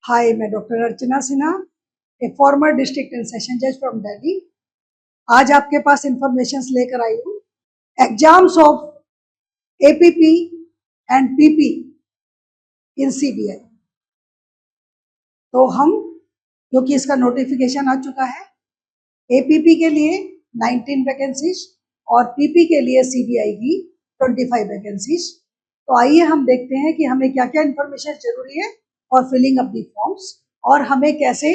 हाय, मैं doctor Archana Sinha, A farmer district and session जज from Delhi. आज आपके पास इंफॉर्मेशन लेकर आई हूँ exams of APP and PP in CBI. तो हम, क्योंकि इसका नोटिफिकेशन आ चुका है, एपीपी के लिए 19 वैकेंसीज और पीपी के लिए सीबीआई की 25 वैकेंसीज। तो आइए हम देखते हैं कि हमें क्या क्या इंफॉर्मेशन जरूरी है और फिलिंग अप दी फॉर्म्स, और हमें कैसे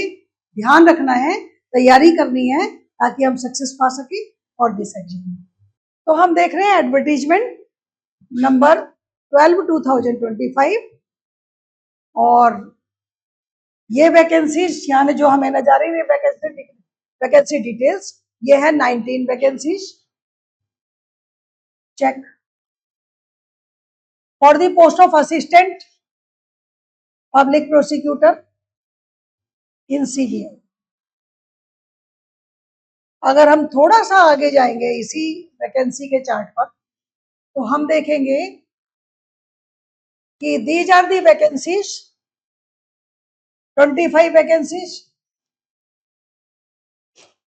ध्यान रखना है, तैयारी करनी है ताकि हम सक्सेस पा सकें और दिस एग्जाम। तो हम देख रहे हैं एडवर्टीजमेंट नंबर 12/2025 और ये वैकेंसीज यानी जो हमें नजर आ रही है वैकेंसी डिटेल्स, ये है 19 vacancies. Check for the post of assistant public prosecutor in CBI. अगर हम थोड़ा सा आगे जाएंगे इसी वैकेंसी के चार्ट पर, तो हम देखेंगे कि these are the vacancies, 25 vacancies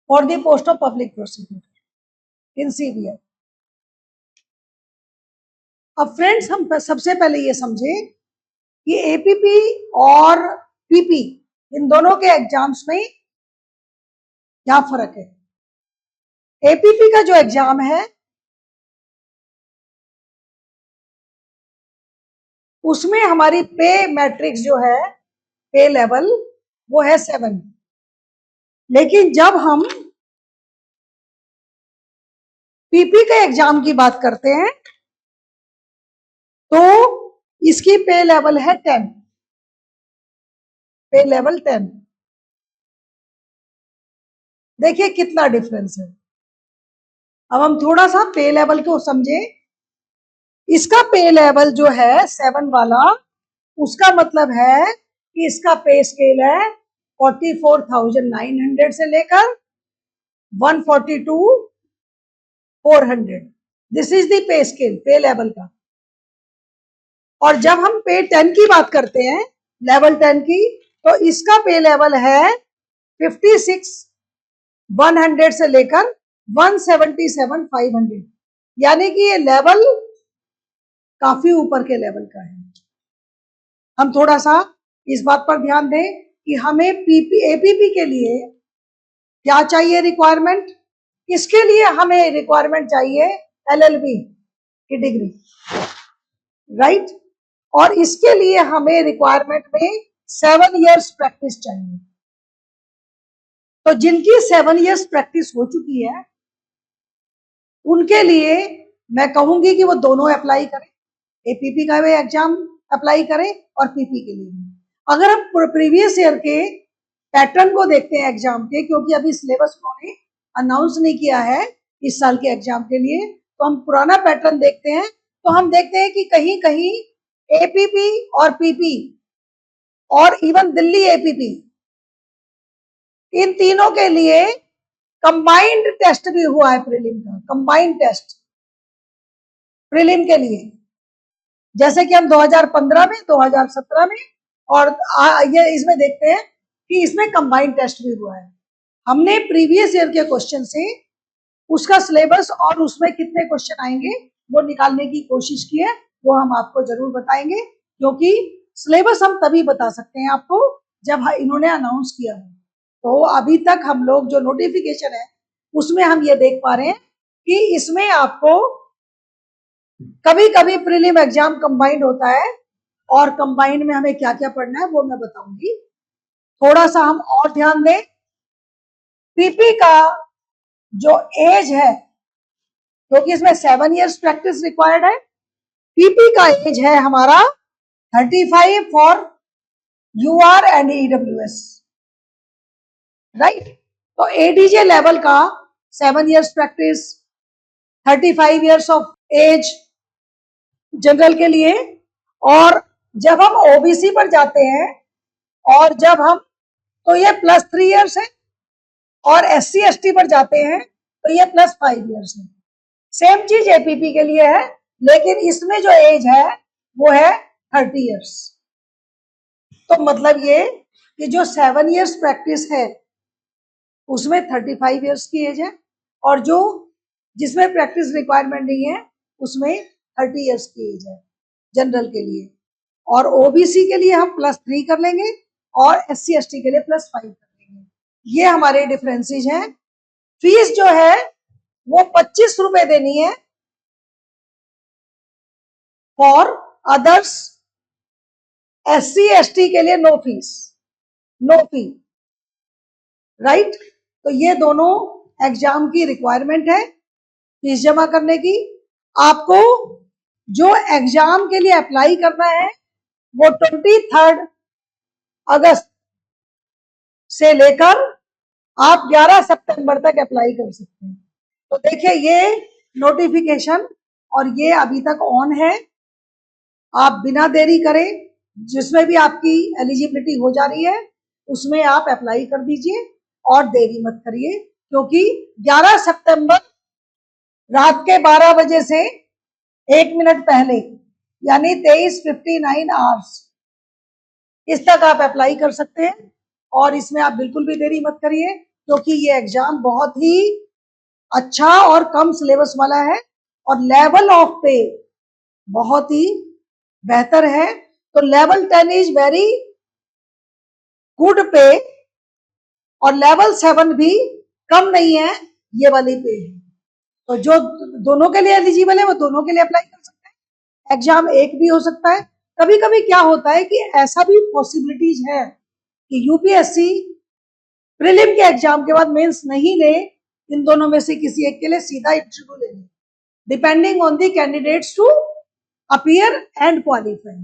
for the post of public prosecutor in CBI. अब फ्रेंड्स, हम सबसे पहले ये समझे कि एपीपी और पीपी इन दोनों के एग्जाम्स में क्या फर्क है। एपीपी का जो एग्जाम है उसमें हमारी पे मैट्रिक्स जो है, पे लेवल, वो है 7। लेकिन जब हम पीपी के एग्जाम की बात करते हैं तो इसकी पे लेवल है 10, पे लेवल 10। देखिए कितना डिफरेंस है। अब हम थोड़ा सा पे लेवल को समझे। इसका पे लेवल जो है 7 वाला, उसका मतलब है कि इसका पे स्केल है 44,900 से लेकर 142,400। This is the pay scale, पे लेवल का। और जब हम पे 10 की बात करते हैं, लेवल 10 की, तो इसका पे लेवल है 56,100 से लेकर 177,500। यानी कि ये लेवल काफी ऊपर के लेवल का है। हम थोड़ा सा इस बात पर ध्यान दें कि हमें एपीपी के लिए क्या चाहिए रिक्वायरमेंट। इसके लिए हमें रिक्वायरमेंट चाहिए एलएलबी की डिग्री, राइट। और इसके लिए हमें रिक्वायरमेंट में 7 इयर्स प्रैक्टिस चाहिए। तो जिनकी 7 इयर्स प्रैक्टिस हो चुकी है उनके लिए मैं कहूंगी कि वो दोनों अप्लाई करें, एपीपी का भी एग्जाम अप्लाई करें और पीपी के लिए भी। अगर हम प्रीवियस ईयर के पैटर्न को देखते हैं एग्जाम के, क्योंकि अभी सिलेबस उन्होंने अनाउंस नहीं किया है इस साल के एग्जाम के लिए, तो हम पुराना पैटर्न देखते हैं। तो हम देखते हैं कि कहीं कहीं एपीपी और पीपी और इवन दिल्ली एपीपी, इन तीनों के लिए कंबाइंड टेस्ट भी हुआ है, प्रीलिम का कंबाइंड टेस्ट प्रीलिम के लिए। जैसे कि हम 2015 में, 2017 में और ये इसमें देखते हैं कि इसमें कंबाइंड टेस्ट भी हुआ है। हमने प्रीवियस ईयर के क्वेश्चन से उसका सिलेबस और उसमें कितने क्वेश्चन आएंगे वो निकालने की कोशिश की है, वो हम आपको जरूर बताएंगे। क्योंकि सिलेबस हम तभी बता सकते हैं आपको जब इन्होंने अनाउंस किया है। तो अभी तक हम लोग जो नोटिफिकेशन है उसमें हम ये देख पा रहे हैं कि इसमें आपको कभी कभी प्रीलिम एग्जाम कंबाइंड होता है, और कंबाइंड में हमें क्या क्या पढ़ना है वो मैं बताऊंगी। थोड़ा सा हम और ध्यान दें, पीपी का जो एज है, क्योंकि इसमें 7 इयर्स प्रैक्टिस रिक्वायर्ड है, पीपी का एज है हमारा 35 for UR and EWS, right. तो एडीजे लेवल का 7 years practice, 35 years of age general के लिए। और जब हम ओबीसी पर जाते हैं और जब हम, तो ये +3 इयर्स है, और एससी एसटी पर जाते हैं तो ये +5 इयर्स है। सेम चीज एपीपी के लिए है, लेकिन इसमें जो एज है वो है 30 इयर्स। तो मतलब ये कि जो 7 इयर्स प्रैक्टिस है उसमें 35 इयर्स की एज है, और जो जिसमें प्रैक्टिस रिक्वायरमेंट नहीं है उसमें 30 इयर्स की एज है जनरल के लिए। और ओबीसी के लिए हम +3 कर लेंगे और SC/ST के लिए +5 कर लेंगे। ये हमारे डिफरेंसेस हैं। फीस जो है वो 25 रुपए देनी है फॉर अदर्स। SC/ST के लिए no fees, no fee, right. तो ये दोनों एग्जाम की रिक्वायरमेंट है फीस जमा करने की। आपको जो एग्जाम के लिए अप्लाई करना है वो 23 अगस्त से लेकर आप 11 सितंबर तक अप्लाई कर सकते हैं। तो देखिए ये नोटिफिकेशन और ये अभी तक ऑन है। आप बिना देरी करें, जिसमें भी आपकी एलिजिबिलिटी हो जा रही है उसमें आप अप्लाई कर दीजिए और देरी मत करिए, क्योंकि 11 सितंबर रात के 12 बजे से 1 मिनट पहले यानी 23:59 आवर्स इस तक आप अप्लाई कर सकते हैं। और इसमें आप बिल्कुल भी देरी मत करिए, क्योंकि ये एग्जाम बहुत ही अच्छा और कम सिलेबस वाला है और लेवल ऑफ पे बहुत ही बेहतर है। तो लेवल 10 इज वेरी गुड पे और लेवल 7 भी कम नहीं है, ये वाली पे है। तो जो दोनों के लिए एलिजिबल है वो दोनों के लिए अप्लाई कर सकते हैं। एग्जाम एक भी हो सकता है। कभी कभी क्या होता है कि ऐसा भी पॉसिबिलिटीज है कि यूपीएससी प्रीलिम के एग्जाम के बाद मेंस नहीं ले, इन दोनों में से किसी एक के लिए सीधा इंटरव्यू ले, depending on the candidates to appear and qualify,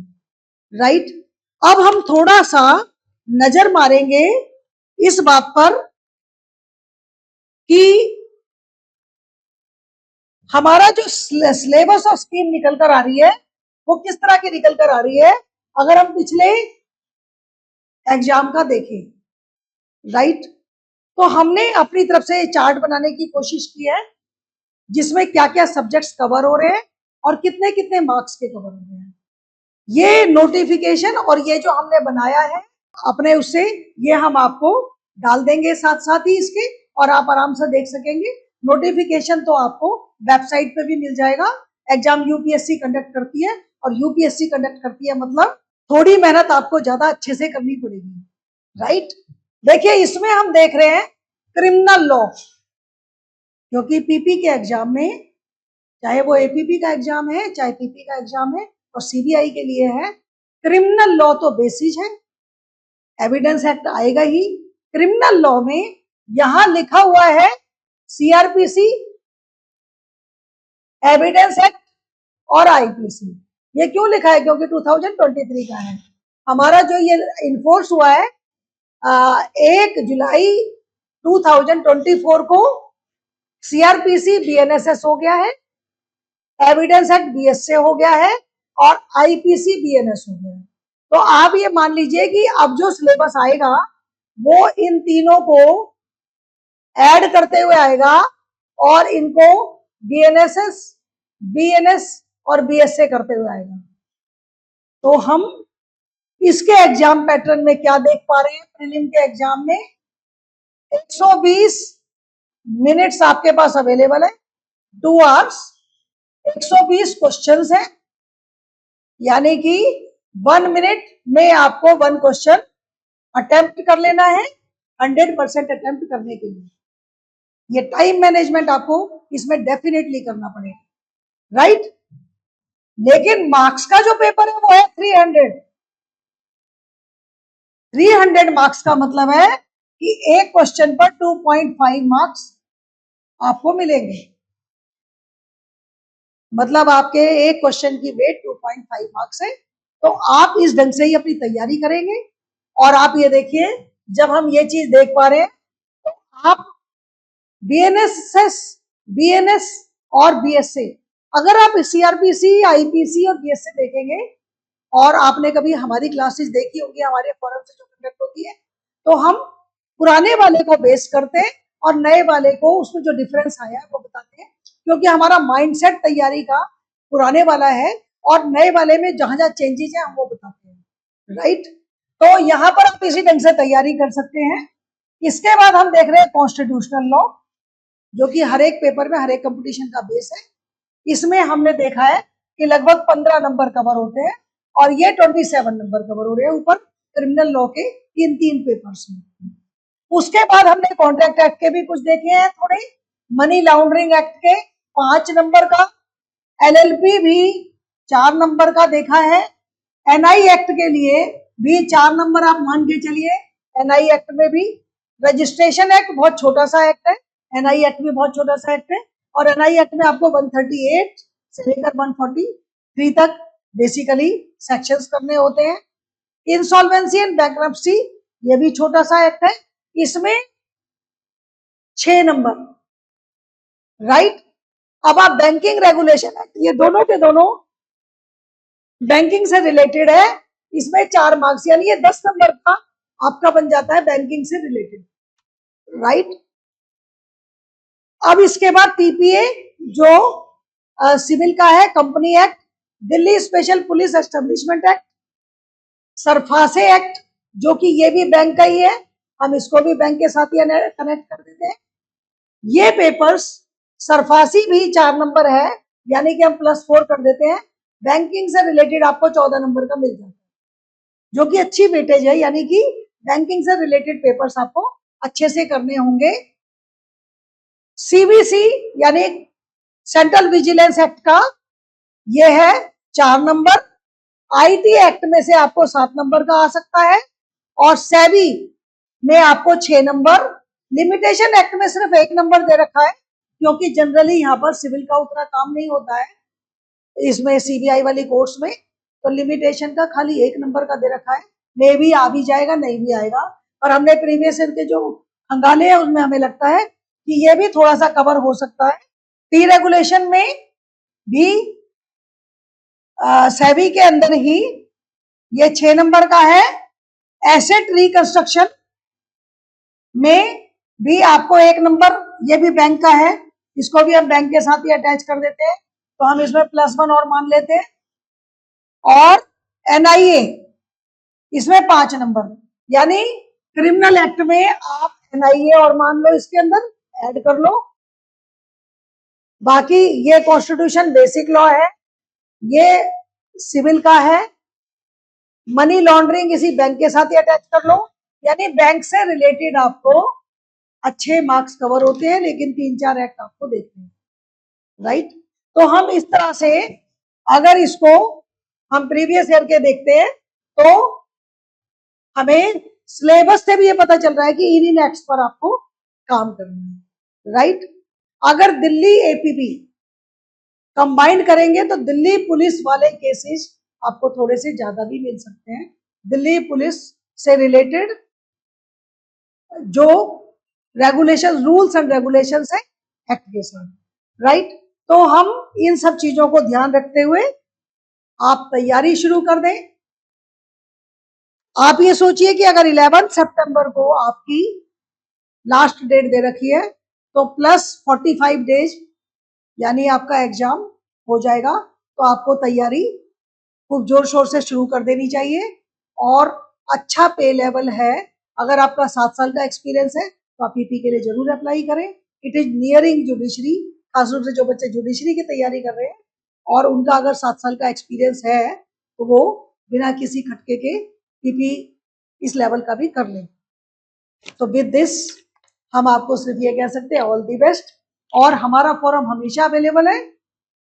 right. अब हम थोड़ा सा नजर मारेंगे इस बात पर कि हमारा जो सिलेबस और स्कीम निकल कर आ रही है वो किस तरह की निकल कर आ रही है। अगर हम पिछले एग्जाम का देखें, राइट, तो हमने अपनी तरफ से चार्ट बनाने की कोशिश की है जिसमें क्या क्या सब्जेक्ट्स कवर हो रहे हैं और कितने कितने मार्क्स के कवर हो रहे हैं। ये नोटिफिकेशन और ये जो हमने बनाया है अपने उससे, ये हम आपको डाल देंगे साथ साथ ही इसके, और आप आराम से देख सकेंगे। नोटिफिकेशन तो आपको वेबसाइट पे भी मिल जाएगा। एग्जाम यूपीएससी कंडक्ट करती है और यूपीएससी कंडक्ट करती है मतलब थोड़ी मेहनत आपको ज्यादा अच्छे से करनी पड़ेगी, राइट। देखिए इसमें हम देख रहे हैं क्रिमिनल लॉ, क्योंकि पीपी के एग्जाम में, चाहे वो एपीपी का एग्जाम है चाहे पीपी का एग्जाम है और सीबीआई के लिए है, क्रिमिनल लॉ तो बेसिस है, एविडेंस एक्ट आएगा ही। क्रिमिनल लॉ में यहां लिखा हुआ है सीआरपीसी, एविडेंस एक्ट और आईपीसी। ये क्यों लिखा है? क्योंकि 2023 का है। हमारा जो ये इन्फोर्स हुआ है 1 जुलाई 2024 को सीआरपीसी बीएनएसएस हो गया है, एविडेंस एक्ट बीएसए हो गया है और आईपीसी बीएनएस हो गया है। तो आप ये मान लीजिए कि अब जो सिलेबस आएगा वो इन तीनों को ऐड करते हुए आएगा और इनको बीएनएसएस, बीएनएस और बीएसए करते हुए आएगा। तो हम इसके एग्जाम पैटर्न में क्या देख पा रहे हैं, प्रीलिम के एग्जाम में 120 मिनट्स आपके पास अवेलेबल है, 2 आवर्स, 120 क्वेश्चंस हैं, यानी कि 1 मिनट में आपको 1 क्वेश्चन अटेम्प्ट कर लेना है 100% अटेम्प्ट करने के लिए। ये टाइम मैनेजमेंट आपको इसमें डेफिनेटली करना पड़ेगा, राइट। लेकिन मार्क्स का जो पेपर है वो है 300 मार्क्स का मतलब है कि एक क्वेश्चन पर 2.5 मार्क्स आपको मिलेंगे। मतलब आपके एक क्वेश्चन की वेट 2.5 मार्क्स है। तो आप इस ढंग से ही अपनी तैयारी करेंगे। और आप ये देखिए, जब हम ये चीज देख पा रहे हैं तो आप बीएनएसएस, बीएनएस और बीएसए, अगर आप सीआरपीसी, आईपीसी और बीएसए देखेंगे और आपने कभी हमारी क्लासेस देखी होगी, हमारे फोरम से जो कंडक्ट होती है, तो हम पुराने वाले को बेस करते हैं और नए वाले को उसमें जो डिफरेंस आया है वो बताते हैं, क्योंकि हमारा माइंडसेट तैयारी का पुराने वाला है और नए वाले में जहां जहां चेंजेस है हम वो बताते हैं, राइट। तो यहाँ पर आप इसी ढंग से तैयारी कर सकते हैं। इसके बाद हम देख रहे हैं कॉन्स्टिट्यूशनल लॉ, जो कि हर एक पेपर में, हर एक कंपटीशन का बेस है। इसमें हमने देखा है कि लगभग 15 नंबर कवर होते हैं और ये 27 नंबर कवर हो रहे हैं ऊपर क्रिमिनल लॉ के इन 3 पेपर्स में। उसके बाद हमने कॉन्ट्रैक्ट एक्ट के भी कुछ देखे हैं थोड़े, मनी लॉन्ड्रिंग एक्ट के 5 नंबर का, एलएलपी भी 4 नंबर का देखा है, एनआई एक्ट के लिए भी 4 नंबर आप मान के चलिए। एनआई एक्ट में भी रजिस्ट्रेशन एक्ट बहुत छोटा सा एक्ट है, एनआई एक्ट भी बहुत छोटा सा एक्ट है, और एनआई एक्ट में आपको 138 से लेकर 143 तक बेसिकली सेक्शंस करने होते हैं। इंसॉल्वेंसी एंड बैंक्रप्सी ये भी छोटा सा एक्ट है, इसमें 6 नंबर, राइट। अब आप बैंकिंग रेगुलेशन एक्ट, ये दोनों के दोनों बैंकिंग से रिलेटेड है, इसमें 4 मार्क्स, यानी ये 10 नंबर का आपका बन जाता है बैंकिंग से रिलेटेड, राइट। अब इसके बाद पीपीए जो सिविल का है, company act, Delhi special police establishment act, SARFAESI act जो कि ये भी बैंक का ही है, हम इसको भी बैंक के साथ ही कनेक्ट कर देते हैं। ये पेपर्स सरफासी भी 4 नंबर है, यानी कि हम +4 कर देते हैं। बैंकिंग से रिलेटेड आपको 14 नंबर का मिल जाता है, जो कि अच्छी वेटेज है, यानी कि बैंकिंग से रिलेटेड पेपर्स आपको अच्छे से करने होंगे। सीवीसी यानी सेंट्रल विजिलेंस एक्ट का ये है 4 नंबर, आईटी एक्ट में से आपको 7 नंबर का आ सकता है, और सेबी में आपको 6 नंबर, लिमिटेशन एक्ट में सिर्फ 1 नंबर दे रखा है, क्योंकि जनरली यहाँ पर सिविल का उतना काम नहीं होता है इसमें, सीबीआई वाली कोर्ट्स में, तो लिमिटेशन का खाली 1 नंबर का दे रखा है। मे भी आ भी जाएगा, नहीं भी आएगा, और हमने प्रीवियस ईयर के जो हंगाले हैं उसमें हमें लगता है कि ये भी थोड़ा सा कवर हो सकता है। टी रेगुलेशन में भी सेबी के अंदर ही ये 6 नंबर का है। एसेट रिकंस्ट्रक्शन में भी आपको 1 नंबर, ये भी बैंक का है, इसको भी हम बैंक के साथ ही अटैच कर देते हैं, तो हम इसमें +1 और मान लेते हैं। और एनआईए इसमें 5 नंबर, यानी क्रिमिनल एक्ट में आप एनआईए और मान लो इसके अंदर ऐड कर लो। बाकी ये कॉन्स्टिट्यूशन बेसिक लॉ है, ये सिविल का है, मनी लॉन्ड्रिंग इसी बैंक के साथ ही अटैच कर लो, यानी बैंक से रिलेटेड आपको अच्छे मार्क्स कवर होते हैं, लेकिन 3-4 एक्ट आपको देखने हैं, राइट। तो हम इस तरह से अगर इसको हम प्रीवियस ईयर के देखते हैं तो हमें सिलेबस से भी ये पता चल रहा है कि इन एक्ट्स पर आपको काम करना है, राइट। अगर दिल्ली एपीपी कंबाइन करेंगे तो दिल्ली पुलिस वाले केसेस आपको थोड़े से ज्यादा भी मिल सकते हैं, दिल्ली पुलिस से रिलेटेड जो रेगुलेशन, रूल्स एंड रेगुलेशंस है एक्ट के साथ, राइट। तो हम इन सब चीजों को ध्यान रखते हुए आप तैयारी शुरू कर दें। आप ये सोचिए कि अगर 11 सितंबर को आपकी लास्ट डेट दे रखी है तो +45 डेज यानी आपका एग्जाम हो जाएगा, तो आपको तैयारी खूब जोर शोर से शुरू कर देनी चाहिए। और अच्छा पे लेवल है, अगर आपका 7 साल का एक्सपीरियंस है तो आप पीपी के लिए जरूर अप्लाई करें। इट इज नियरिंग जुडिशरी, खासतौर से जो बच्चे जुडिशरी की तैयारी कर रहे हैं और उनका अगर 7 साल का एक्सपीरियंस है तो वो बिना किसी खटके के पीपी इस लेवल का भी कर लें। तो विद दिस हम आपको सिर्फ ये कह सकते हैं ऑल दी बेस्ट। और हमारा फोरम हमेशा अवेलेबल है,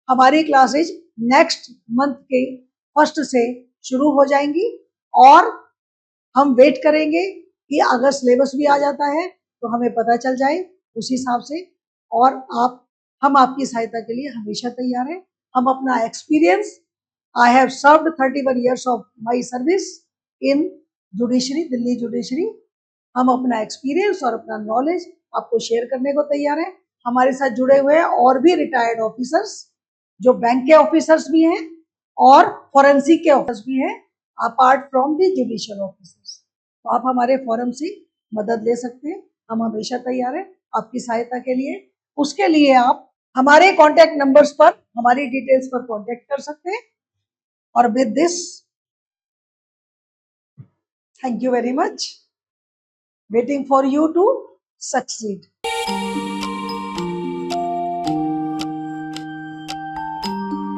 हमारी क्लासेज नेक्स्ट मंथ के 1 से शुरू हो जाएंगी, और हम वेट करेंगे कि अगर सिलेबस भी आ जाता है तो हमें पता चल जाए उस हिसाब से, और हम आपकी सहायता के लिए हमेशा तैयार हैं। हम अपना experience, I have served 31 years of my service in judiciary, Delhi judiciary, हम अपना एक्सपीरियंस और अपना नॉलेज आपको शेयर करने को तैयार हैं। हमारे साथ जुड़े हुए हैं और भी रिटायर्ड ऑफिसर्स, जो बैंक के ऑफिसर्स भी हैं और फॉरेंसिक के ऑफिसर्स भी हैं, apart from the judicial officers. तो आप हमारे फोरम से मदद ले सकते हैं, हम हमेशा तैयार हैं आपकी सहायता के लिए। उसके लिए आप हमारे कॉन्टैक्ट नंबर्स पर, हमारी डिटेल्स पर कॉन्टैक्ट कर सकते हैं। और with this Thank you very much. Waiting for you to succeed.